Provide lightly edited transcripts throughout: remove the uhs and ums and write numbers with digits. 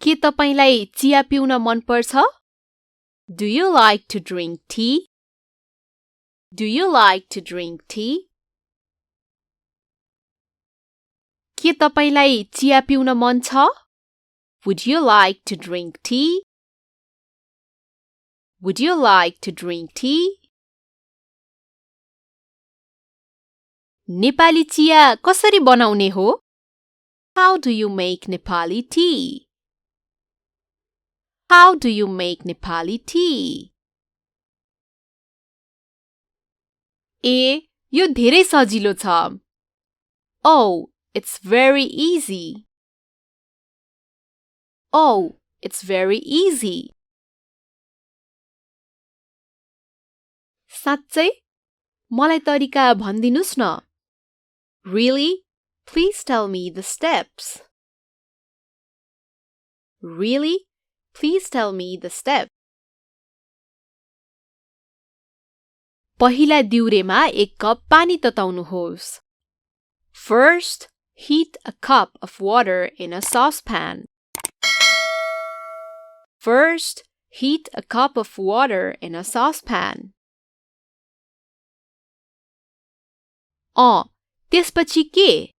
के तपाईलाई चिया पिउन मन पर्छ? Do you like to drink tea? Do you like to drink tea? के तपाईलाई चिया पिउन मन छ? Would you like to drink tea? Would you like to drink tea? Nepali चिया कसरी बनाउने हो? How do you make Nepali tea? How do you make Nepali tea? ए, यो धेरै सजिलो छ. Oh, it's very easy. Oh, it's very easy. साच्चै? मलाई तरिका भनिदिनुस् न. Really? Please tell me the steps. Really? Please tell me the steps. पहिला दिउरेमा 1 cup पानी तताउनुहोस्. First, heat a cup of water in a saucepan. First, heat a cup of water in a saucepan. त्यसपछि के?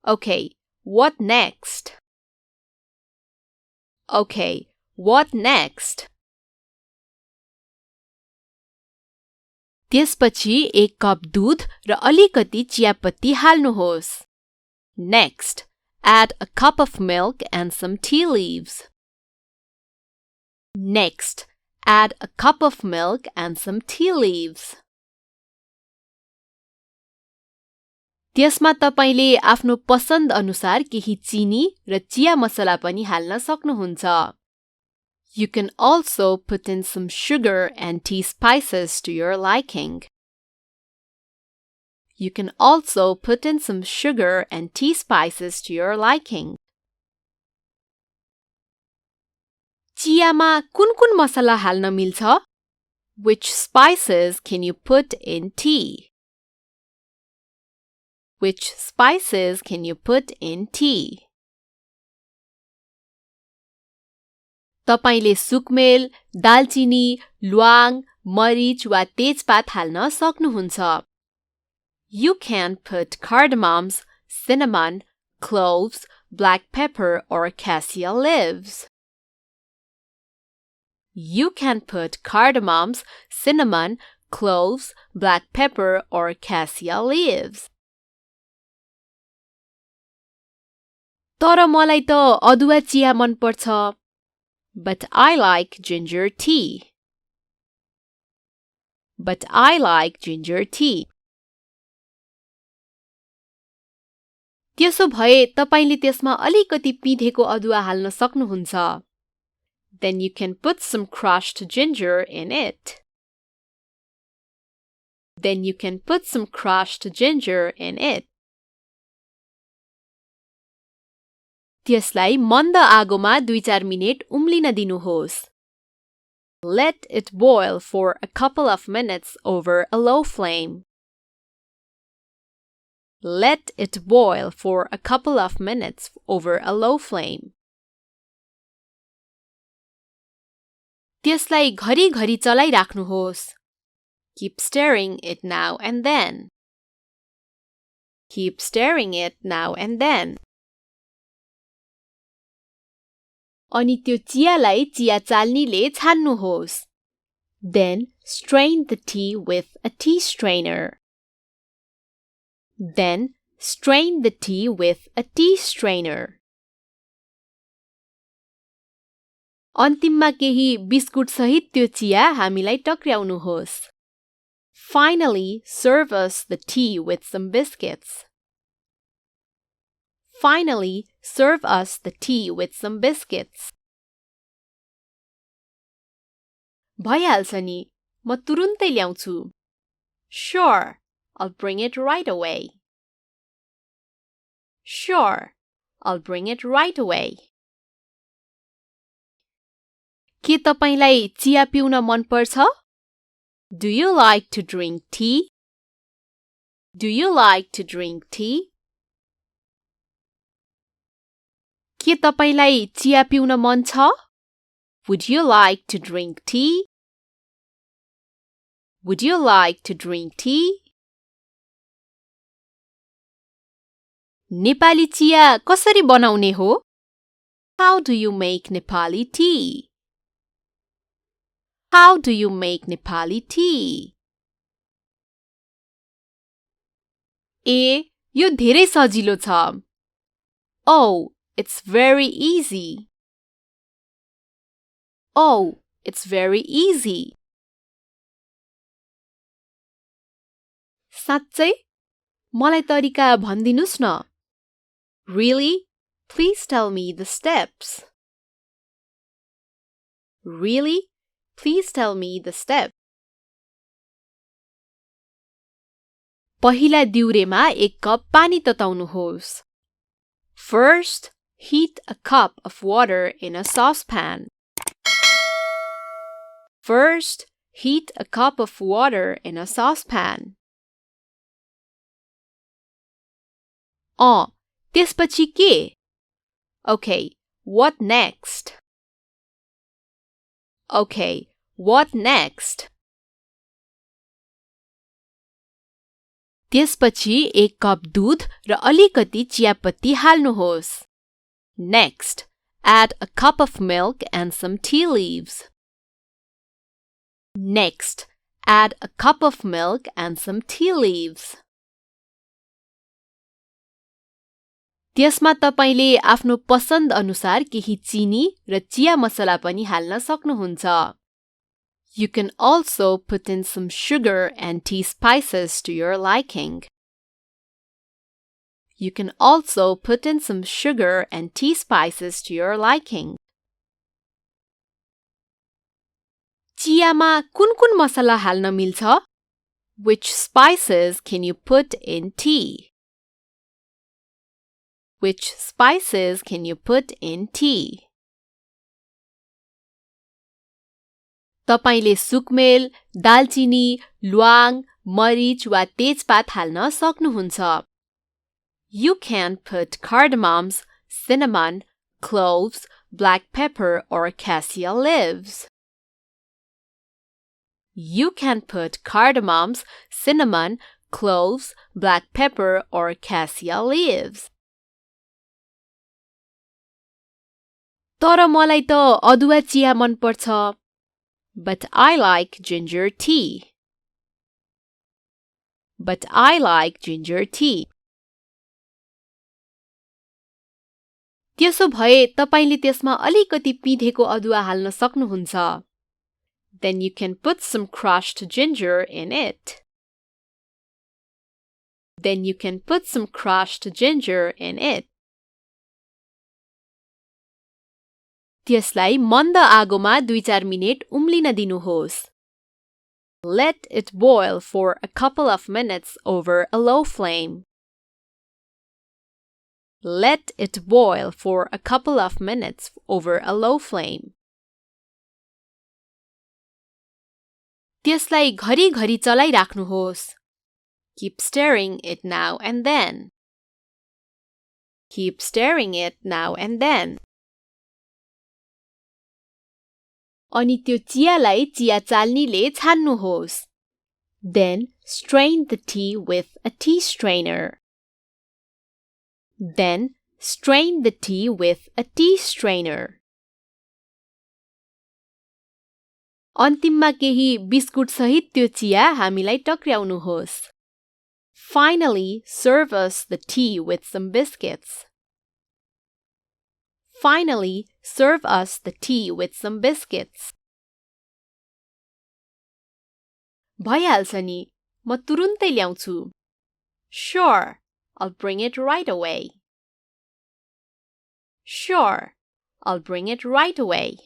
Okay, what next? Okay, what next? त्यसपछि 1 cup दूध र अलिकति चियापत्ती हाल्नुहोस्. Next, add a cup of milk and some tea leaves. Next, add a cup of milk and some tea leaves. त्यसमा तपाईले आफ्नो पसन्द अनुसार केही चिनी र चिया मसला पनि हाल्न सक्नुहुन्छ. You can also put in some sugar and tea spices to your liking. You can also put in some sugar and tea spices to your liking. चियामा कुन मसला हाल्न मिल्छ? Which spices can you put in tea? Which spices can you put in tea? तपाईले सुकमेल, दालचिनी, ल्वाङ, मरिच वा तेजपात हाल्न सक्नुहुन्छ. You can put cardamoms, cinnamon, cloves, black pepper or cassia leaves. You can put cardamoms, cinnamon, cloves, black pepper or cassia leaves. तर मलाई त अदुवा चिया मन पर्छ. But I like ginger tea. But I like ginger tea. त्यसो भए तपाईले त्यसमा अलिकति पिधेको अदुवा हाल्न सक्नुहुन्छ. Then you can put some crushed ginger in it. Then you can put some crushed ginger in it. त्यसलाई मन्द आगोमा 2-4 मिनेट उम्लिन दिनुहोस्. Let it boil for a couple of minutes over a low flame. Let it boil for a couple of minutes over a low flame. त्यसलाई घरिघरि चलाइराख्नुहोस्. Keep stirring it now and then. Keep stirring it now and then. अनि त्यो चियालाई चिया चाल्नीले छान्नुहोस्. Then strain the tea with a tea strainer. Then strain the tea with a tea strainer. अन्तिममा केही biscuit सहित त्यो चिया हामीलाई टक्र्याउनुहोस्. Finally, serve us the tea with some biscuits. Finally, serve us the tea with some biscuits. भइहाल्छ नि, म तुरुन्तै ल्याउँछु. Sure, I'll bring it right away. Sure, I'll bring it right away. के तपाईलाई चिया पिउन मन पर्छ? Do you like to drink tea? Do you like to drink tea? के तपाईलाई चिया पिउन मन छ? Would you like to drink tea? Would you like to drink tea? Nepali चिया कसरी बनाउने हो? How do you make Nepali tea? How do you make Nepali tea? ए, यो धेरै सजिलो छ. Oh, it's very easy. Oh, it's very easy. साच्चै? मलाई तरिका भनिदिनुस् न. Really? Please tell me the steps. Really? Please tell me the steps. पहिला दिउरेमा 1 cup पानी तताउनुहोस्. First, heat a cup of water in a saucepan. First, heat a cup of water in a saucepan. त्यसपछि के? Okay, what next? Okay, what next? त्यसपछि 1 cup दूध र अलिकति चियापत्ती हाल्नुहोस्. Next, add a cup of milk and some tea leaves. Next, add a cup of milk and some tea leaves. त्यसमा तपाईले आफ्नो पसन्द अनुसार केही चिनी र चिया मसला पनि हाल्न सक्नुहुन्छ. You can also put in some sugar and tea spices to your liking. You can also put in some sugar and tea spices to your liking. चियामा कुन मसला हाल्न मिल्छ? Which spices can you put in tea? Which spices can you put in tea? तपाईले सुकमेल, दालचिनी, ल्वाङ, मरिच वा तेजपात हाल्न सक्नुहुन्छ. You can put cardamoms, cinnamon, cloves, black pepper or cassia leaves. You can put cardamoms, cinnamon, cloves, black pepper or cassia leaves. तर मलाई त अदुवा चिया मन पर्छ. But I like ginger tea. But I like ginger tea. त्यसो भए तपाईले त्यसमा अलिकति पिधेको अदुवा हाल्न सक्नुहुन्छ. Then you can put some crushed ginger in it. Then you can put some crushed ginger in it. त्यसलाई मन्द आगोमा 2-4 मिनेट उम्लिन दिनुहोस्. Let it boil for a couple of minutes over a low flame. Let it boil for a couple of minutes over a low flame. त्यसलाई घरिघरि चलाइराख्नुहोस्. Keep stirring it now and then. Keep stirring it now and then. अनि त्यो चियालाई चिया चाल्नीले छान्नुहोस्. Then strain the tea with a tea strainer. Then strain the tea with a tea strainer. अन्तिममा केही biscuit सहित त्यो चिया हामीलाई टक्र्याउनुहोस्. Finally, serve us the tea with some biscuits. Finally, serve us the tea with some biscuits. भइहाल्छ नि, म तुरुन्तै ल्याउँछु. Sure, I'll bring it right away. Sure, I'll bring it right away.